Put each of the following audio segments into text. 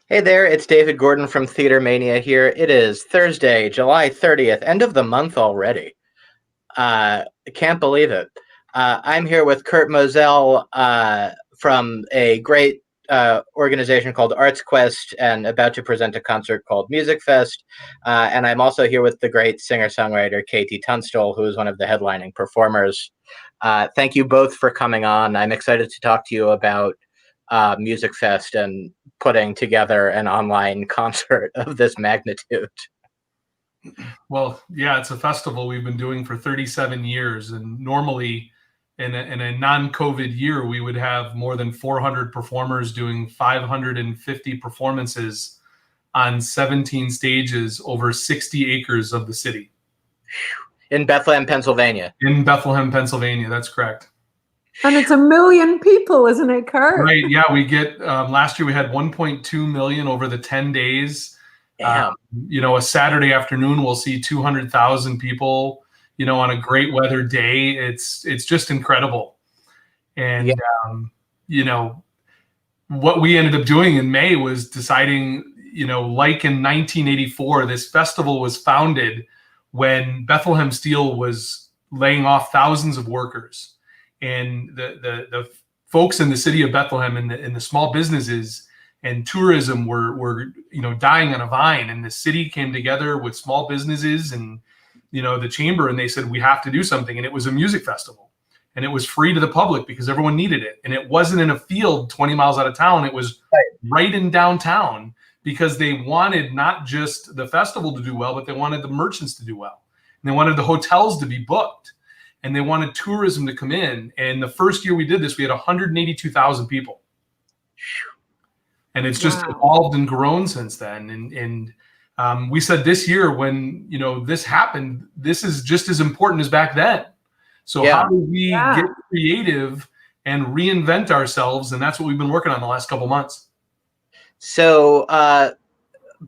Hey there, it's David Gordon from TheaterMania here. It is Thursday, July 30th, end of the month already. I can't believe it. I'm here with Curt Mosel from a great organization called ArtsQuest and about to present a concert called MusikFest. And I'm also here with the great singer-songwriter Katie Tunstall, who is one of the headlining performers. Thank you both for coming on. I'm excited to talk to you about MusikFest and putting together an online concert of this magnitude. Well, yeah, it's a festival we've been doing for 37 years. And normally in a non-COVID year, we would have more than 400 performers doing 550 performances on 17 stages over 60 acres of the city. In Bethlehem, Pennsylvania. In Bethlehem, Pennsylvania, that's correct. And it's 1 million people, isn't it, Curt? Right, yeah, we get, last year we had 1.2 million over the 10 days. Damn. A Saturday afternoon, we'll see 200,000 people, on a great weather day. It's just incredible. And, what we ended up doing in May was deciding, like in 1984, this festival was founded when Bethlehem Steel was laying off thousands of workers. And the folks in the city of Bethlehem and the small businesses and tourism were dying on a vine, and the city came together with small businesses and the chamber, and they said, we have to do something. And it was a music festival, and it was free to the public because everyone needed it. And it wasn't in a field 20 miles out of town. It was right in downtown, because they wanted not just the festival to do well, but they wanted the merchants to do well, and they wanted the hotels to be booked, and they wanted tourism to come in. And the first year we did this, we had 182,000 people. And it's just evolved and grown since then. And we said this year, when this happened, this is just as important as back then. So how do we get creative and reinvent ourselves? And that's what we've been working on the last couple months. So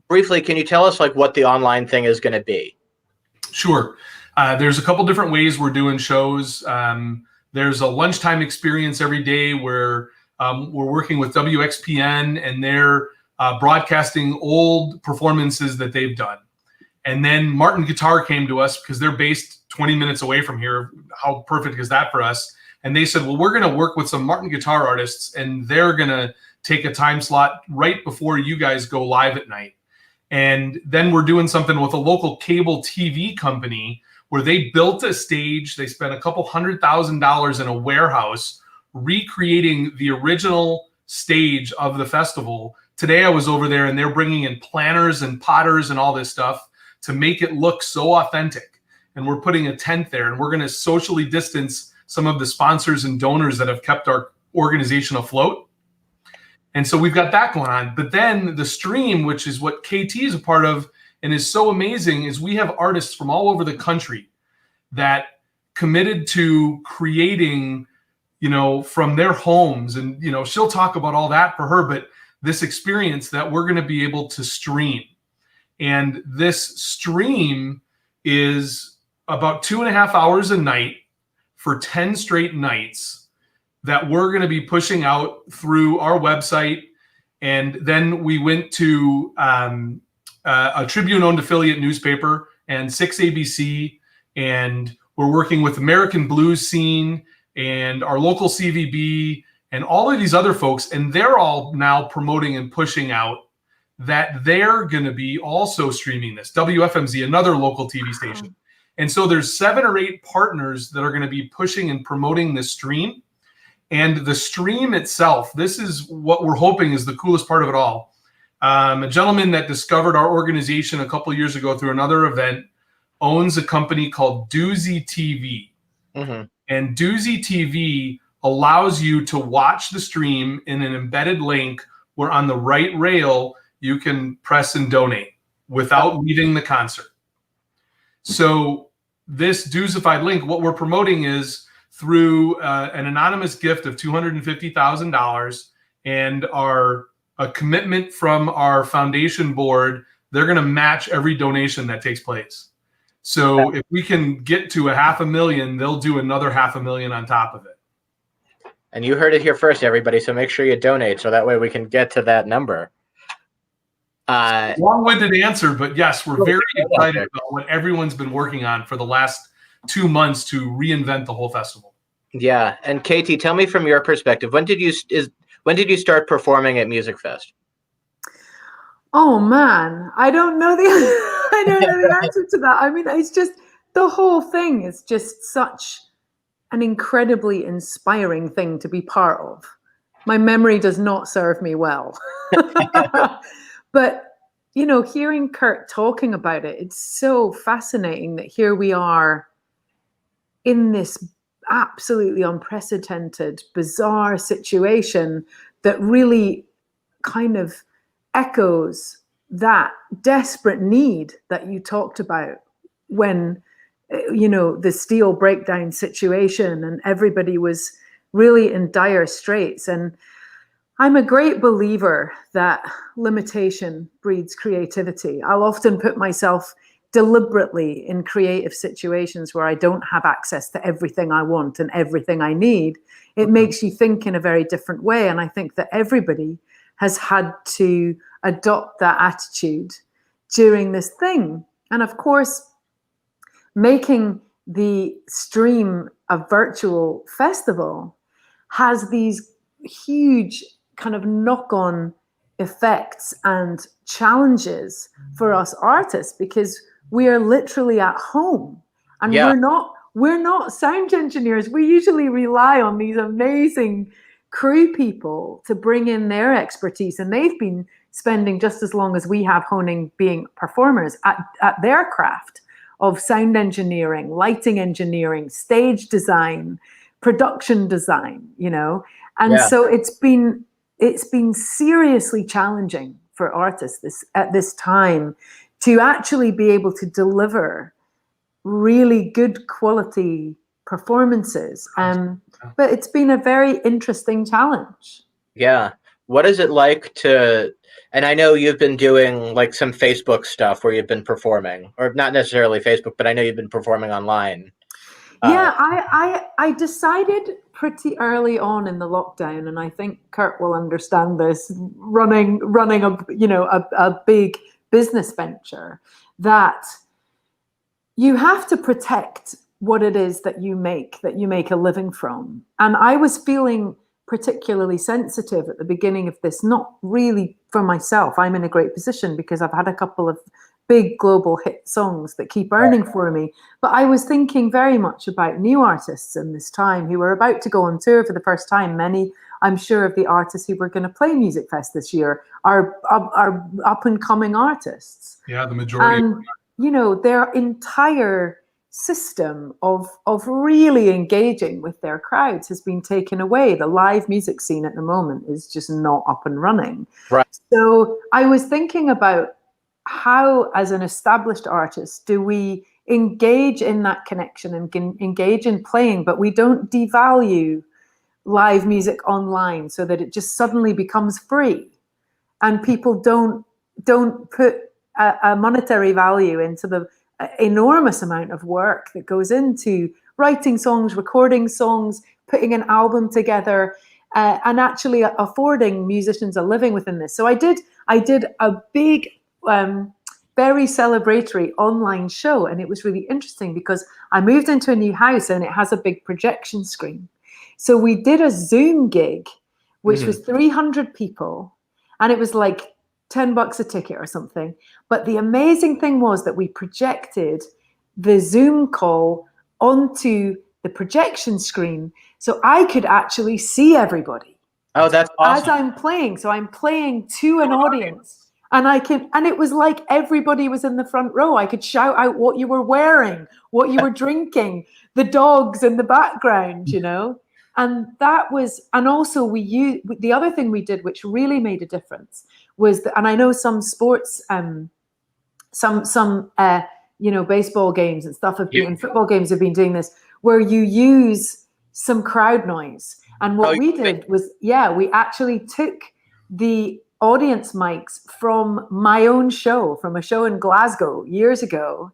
briefly, can you tell us what the online thing is going to be? Sure. There's a couple different ways we're doing shows. There's a lunchtime experience every day where we're working with WXPN, and they're broadcasting old performances that they've done. And then Martin Guitar came to us because they're based 20 minutes away from here. How perfect is that for us? And they said, well, we're going to work with some Martin Guitar artists, and they're going to take a time slot right before you guys go live at night. And then we're doing something with a local cable TV company where they built a stage. They spent a couple $100,000 in a warehouse recreating the original stage of the festival. Today I was over there, and they're bringing in planners and potters and all this stuff to make it look so authentic. And we're putting a tent there, and we're going to socially distance some of the sponsors and donors that have kept our organization afloat. And so we've got that going on. But then the stream, which is what KT is a part of and is so amazing, is we have artists from all over the country that committed to creating, from their homes. And, she'll talk about all that for her, but this experience that we're going to be able to stream. And this stream is about 2.5 hours a night for 10 straight nights that we're going to be pushing out through our website. And then we went to a Tribune-owned affiliate newspaper and 6ABC, and we're working with American Blues Scene and our local CVB and all of these other folks, and they're all now promoting and pushing out that they're going to be also streaming this. WFMZ, another local TV station. And so there's 7 or 8 partners that are going to be pushing and promoting this stream. And the stream itself, this is what we're hoping is the coolest part of it all. A gentleman that discovered our organization a couple of years ago through another event owns a company called Doozy TV. Mm-hmm. And Doozy TV allows you to watch the stream in an embedded link where on the right rail you can press and donate without leaving the concert. So this Doozified link, what we're promoting is through an anonymous gift of $250,000 and a commitment from our foundation board. They're going to match every donation that takes place. So if we can get to $500,000, they'll do another $500,000 on top of it. And you heard it here first, everybody. So make sure you donate so that way we can get to that number. Long-winded answer, but yes, we're very excited about what everyone's been working on for the last 2 months to reinvent the whole festival. Yeah, and Katie, tell me from your perspective, when did you start performing at MusikFest? Oh man, I don't know the answer to that. I mean, it's just the whole thing is just such an incredibly inspiring thing to be part of. My memory does not serve me well. But, you know, hearing Curt talking about it, it's so fascinating that here we are in this absolutely unprecedented, bizarre situation that really kind of echoes that desperate need that you talked about when, you know, the steel breakdown situation and everybody was really in dire straits. And I'm a great believer that limitation breeds creativity. I'll often put myself deliberately in creative situations where I don't have access to everything I want and everything I need. It makes you think in a very different way. And I think that everybody has had to adopt that attitude during this thing. And of course, making the stream a virtual festival has these huge kind of knock-on effects and challenges for us artists, because we are literally at home and we're not sound engineers. We usually rely on these amazing crew people to bring in their expertise, and they've been spending just as long as we have honing being performers at their craft of sound engineering, lighting engineering, stage design, production design, you know. And so it's been seriously challenging for artists at this time to actually be able to deliver really good quality performances. But it's been a very interesting challenge. Yeah. What is it like to, and I know you've been doing like some Facebook stuff where you've been performing, or not necessarily Facebook, but I know you've been performing online. Yeah, I decided pretty early on in the lockdown, and I think Curt will understand this, running a big business venture, that you have to protect what it is that you make a living from. And I was feeling particularly sensitive at the beginning of this, not really for myself. I'm in a great position because I've had a couple of big global hit songs that keep earning for me. But I was thinking very much about new artists in this time who were about to go on tour for the first time. Many, I'm sure, of the artists who were going to play MusikFest this year are up and coming artists. Yeah, the majority. And, you know, their entire system of really engaging with their crowds has been taken away. The live music scene at the moment is just not up and running. Right. So I was thinking about how, as an established artist, do we engage in that connection and engage in playing, but we don't devalue live music online so that it just suddenly becomes free, and people don't put a monetary value into the enormous amount of work that goes into writing songs, recording songs, putting an album together, and actually affording musicians a living within this. So I did a big, very celebratory online show, and it was really interesting because I moved into a new house and it has a big projection screen. So we did a Zoom gig, which was 300 people, and it was like $10 a ticket or something. But the amazing thing was that we projected the Zoom call onto the projection screen, so I could actually see everybody. Oh, that's awesome. As I'm playing. So I'm playing to an audience, and it was like everybody was in the front row. I could shout out what you were wearing, what you were drinking, the dogs in the background, you know. And that was, and also the other thing we did, which really made a difference, was that, and I know some sports, baseball games and stuff and football games have been doing this, where you use some crowd noise. And what we did was, we actually took the audience mics from my own show, from a show in Glasgow years ago,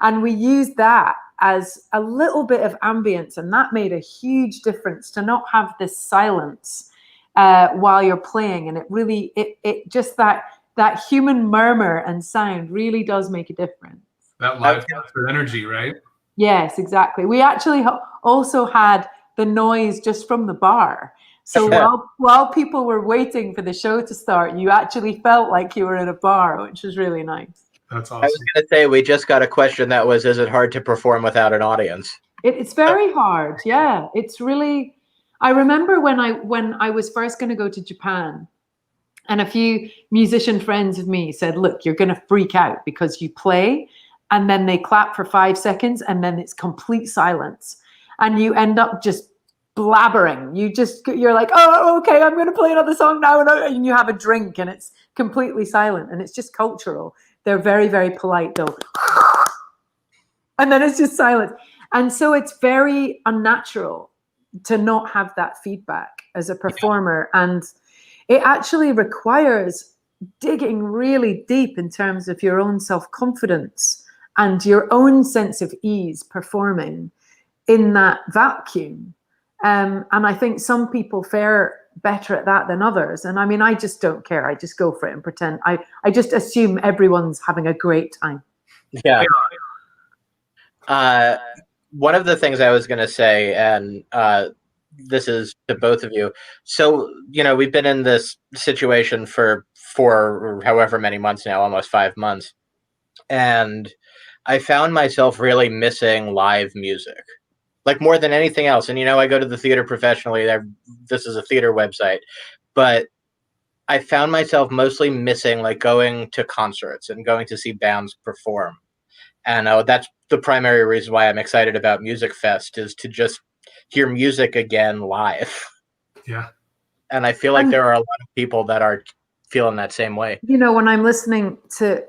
and we used that as a little bit of ambience, and that made a huge difference to not have this silence while you're playing. And it really, it just that that human murmur and sound really does make a difference. That live concert energy, right? Yes, exactly. We actually also had the noise just from the bar. So while people were waiting for the show to start, you actually felt like you were in a bar, which was really nice. That's awesome. I was going to say, we just got a question that was, is it hard to perform without an audience? It's very hard. Yeah, it's really. I remember when I was first going to go to Japan, and a few musician friends of me said, "Look, you're going to freak out because you play, and then they clap for 5 seconds, and then it's complete silence, and you end up just blabbering. You're like, oh, okay, I'm going to play another song now, and you have a drink, and it's completely silent, and it's just cultural. They're very, very polite, though, and then it's just silence." And so it's very unnatural to not have that feedback as a performer. And it actually requires digging really deep in terms of your own self-confidence and your own sense of ease performing in that vacuum. And I think some people fare better at that than others. And I mean, I just don't care. I just go for it and pretend. I just assume everyone's having a great time. Yeah. One of the things I was going to say, and this is to both of you. So, we've been in this situation for however many months now, almost 5 months. And I found myself really missing live music, like more than anything else. And, I go to the theater professionally. This is a theater website. But I found myself mostly missing, like, going to concerts and going to see bands perform. And that's the primary reason why I'm excited about MusikFest, is to just hear music again live. Yeah. And I feel like there are a lot of people that are feeling that same way. When I'm listening to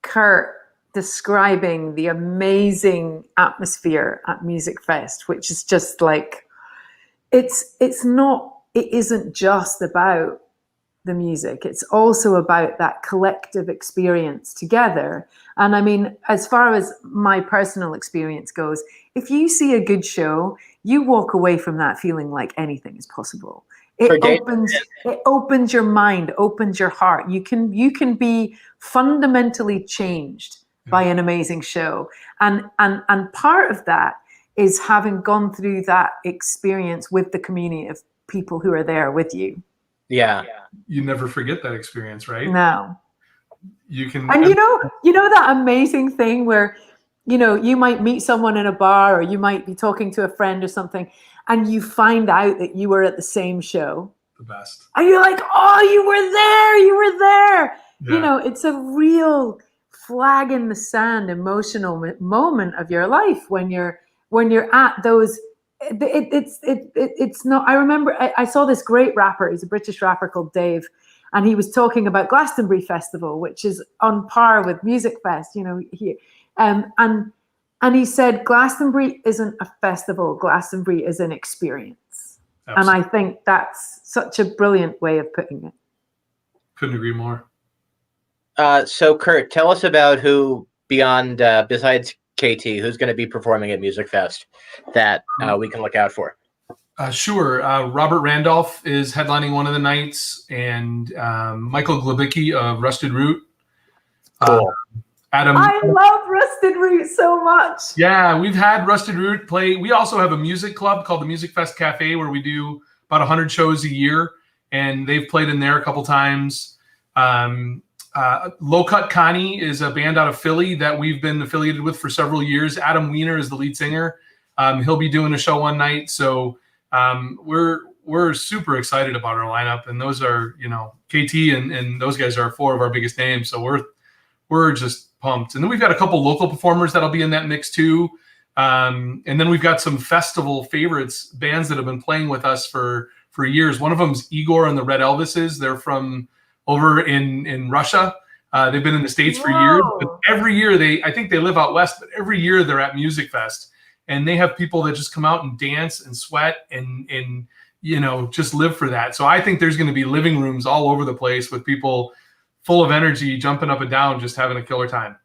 Curt describing the amazing atmosphere at MusikFest, which is just like, it isn't just about the music. It's also about that collective experience together. And I mean, as far as my personal experience goes, if you see a good show, you walk away from that feeling like anything is possible. It opens your mind, opens your heart. You can be fundamentally changed by an amazing show. And part of that is having gone through that experience with the community of people who are there with you. Yeah. You never forget that experience, right? No. You can. And you know that amazing thing where, you might meet someone in a bar, or you might be talking to a friend or something, and you find out that you were at the same show. The best. And you're like, oh, you were there. Yeah. It's a real flag in the sand emotional moment of your life when you're at those. It's not. I remember I saw this great rapper. He's a British rapper called Dave, and he was talking about Glastonbury Festival, which is on par with MusikFest. And he said Glastonbury isn't a festival. Glastonbury is an experience. Absolutely. And I think that's such a brilliant way of putting it. Couldn't agree more. So Curt, tell us about who besides KT, who's going to be performing at MusikFest that we can look out for. Sure. Robert Randolph is headlining one of the nights, and Michael Glebicki of Rusted Root. Cool. Adam. I love Rusted Root so much. Yeah, we've had Rusted Root play. We also have a music club called the MusikFest Cafe, where we do about 100 shows a year, and they've played in there a couple times. Low Cut Connie is a band out of Philly that we've been affiliated with for several years. Adam Weiner is the lead singer. He'll be doing a show one night. So we're super excited about our lineup. And those are, KT and those guys are 4 of our biggest names. So we're just pumped. And then we've got a couple local performers that'll be in that mix too. And then we've got some festival favorites, bands that have been playing with us for years. One of them's Igor and the Red Elvises. They're from over in Russia. They've been in the States for years. But every year I think they live out west, but every year they're at MusikFest. And they have people that just come out and dance and sweat and just live for that. So I think there's going to be living rooms all over the place with people full of energy, jumping up and down, just having a killer time.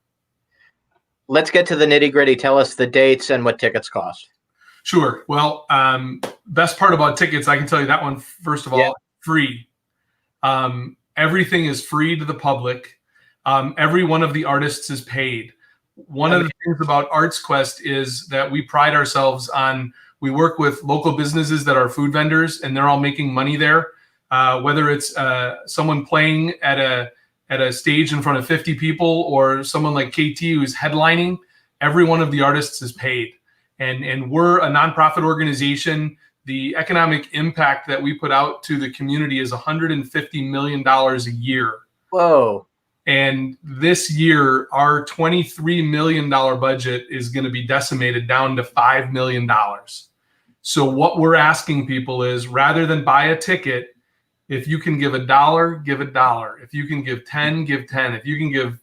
Let's get to the nitty gritty. Tell us the dates and what tickets cost. Sure. Well, best part about tickets, I can tell you that one, first of all, free. Everything is free to the public. Every one of the artists is paid. One of the things about ArtsQuest is that we pride ourselves on, we work with local businesses that are food vendors, and they're all making money there. Whether it's someone playing at a stage in front of 50 people, or someone like KT who's headlining, every one of the artists is paid. And we're a nonprofit organization. The economic impact that we put out to the community is $150 million a year. Whoa. And this year, our $23 million budget is going to be decimated down to $5 million. So what we're asking people is, rather than buy a ticket, if you can give $1, give $1. If you can give 10, give 10. If you can give,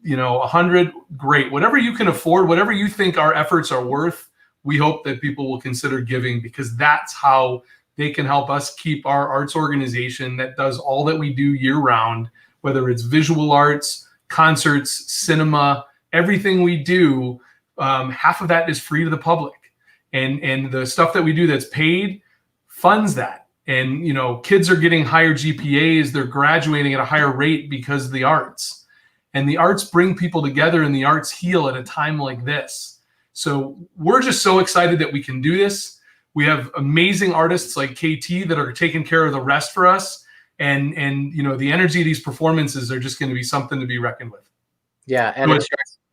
100, great. Whatever you can afford, whatever you think our efforts are worth, we hope that people will consider giving, because that's how they can help us keep our arts organization that does all that we do year round, whether it's visual arts, concerts, cinema, everything we do, half of that is free to the public. And the stuff that we do that's paid funds that. And, kids are getting higher GPAs. They're graduating at a higher rate because of the arts. And the arts bring people together, and the arts heal at a time like this. So we're just so excited that we can do this. We have amazing artists like KT that are taking care of the rest for us. And the energy of these performances are just going to be something to be reckoned with. Yeah, and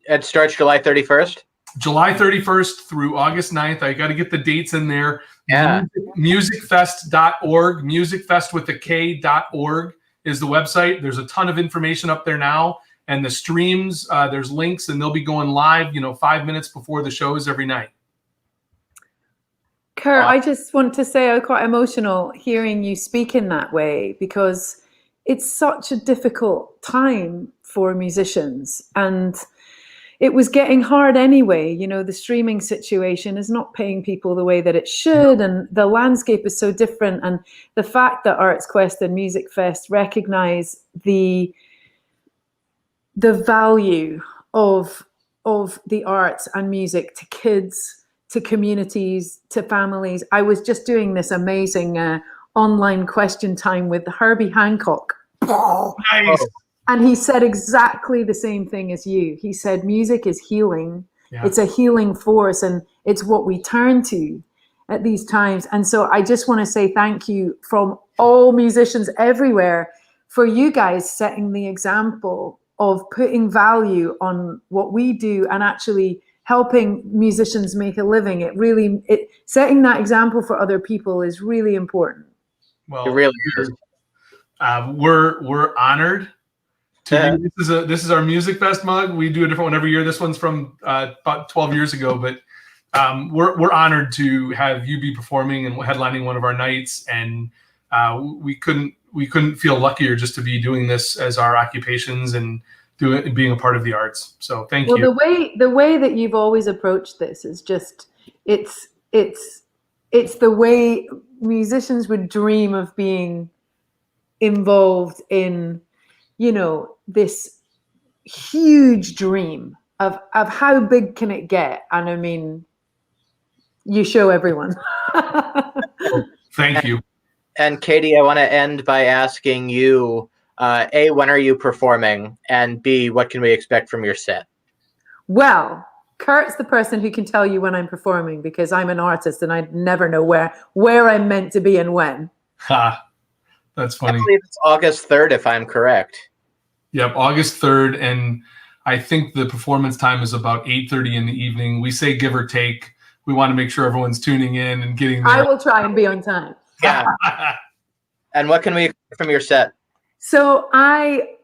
it starts July 31st? July 31st through August 9th. I got to get the dates in there. Yeah. MusikFest.org, MusikFest with the K.org is the website. There's a ton of information up there now. And the streams, there's links, and they'll be going live, 5 minutes before the shows every night. Curt, I just want to say I'm quite emotional hearing you speak in that way, because it's such a difficult time for musicians, and it was getting hard anyway. The streaming situation is not paying people the way that it should, and the landscape is so different. And the fact that ArtsQuest and MusikFest recognize the value of the arts and music to kids, to communities, to families. I was just doing this amazing online question time with Herbie Hancock. Nice. And he said exactly the same thing as you. He said, music is healing. Yeah. It's a healing force, and it's what we turn to at these times. And so I just want to say thank you from all musicians everywhere for you guys setting the example of putting value on what we do and actually helping musicians make a living. Setting that example for other people is really important. Well, it really is. We're honored to be, this is our MusikFest mug. We do a different one every year. This one's from about 12 years ago, but we're honored to have you be performing and headlining one of our nights. And we couldn't feel luckier just to be doing this as our occupations and being a part of the arts. So thank you. The way that you've always approached this is just, it's the way musicians would dream of being involved in, this huge dream of how big can it get. And I mean, you show everyone. Thank you. And Katie, I want to end by asking you, A, when are you performing? And B, what can we expect from your set? Well, Curt's the person who can tell you when I'm performing, because I'm an artist and I never know where I'm meant to be and when. Ha, that's funny. I believe it's August 3rd, if I'm correct. Yep, August 3rd. And I think the performance time is about 8:30 in the evening. We say give or take. We want to make sure everyone's tuning in and getting there. I will try and be on time. Yeah. And what can we expect from your set? So I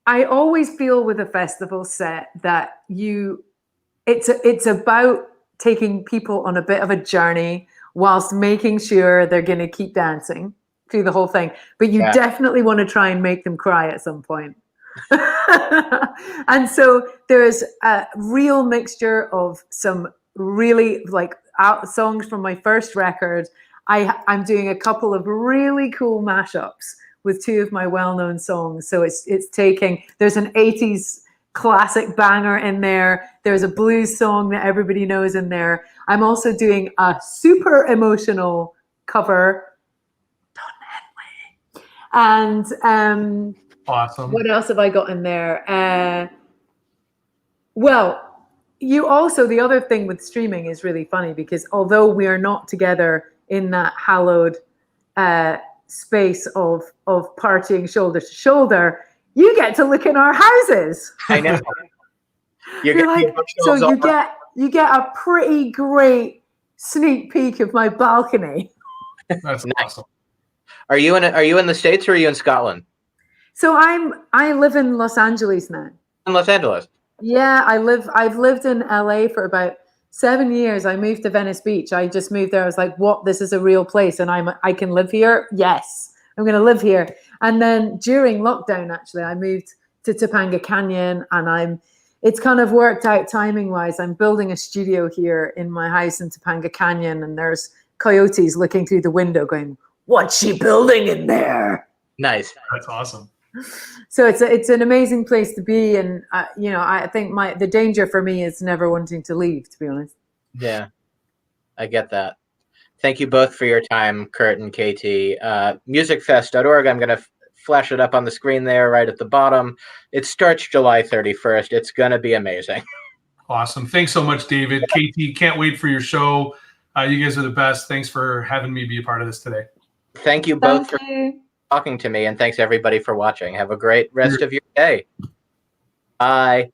always feel with a festival set that it's about taking people on a bit of a journey whilst making sure they're going to keep dancing through the whole thing. But you definitely want to try and make them cry at some point. And so there's a real mixture of some really songs from my first record. I'm doing a couple of really cool mashups with two of my well-known songs. So there's an 80s classic banger in there. There's a blues song that everybody knows in there. I'm also doing a super emotional cover, and Awesome. What else have I got in there? Well, you also, the other thing with streaming is really funny because although we are not together in that hallowed space of partying shoulder to shoulder, you get to look in our houses. I know. You're like, so you get a pretty great sneak peek of my balcony. That's awesome. Are you in the States or are you in Scotland? So I live in Los Angeles now. In Los Angeles. Yeah, I've lived in LA for about 7 years. I moved to Venice Beach. I just moved there. I was like, what? This is a real place and I can live here? Yes, I'm going to live here. And then during lockdown, actually, I moved to Topanga Canyon and it's kind of worked out timing wise. I'm building a studio here in my house in Topanga Canyon and there's coyotes looking through the window going, what's she building in there? Nice. That's awesome. So it's an amazing place to be, and I think the danger for me is never wanting to leave, to be honest. Yeah, I get that. Thank you both for your time, Curt and Katie. MusikFest.org. I'm going to flash it up on the screen there, right at the bottom. It starts July 31st. It's going to be amazing. Awesome. Thanks so much, David. Katie, can't wait for your show. You guys are the best. Thanks for having me be a part of this today. Thank you both for talking to me, and thanks everybody for watching. Have a great rest of your day. Bye.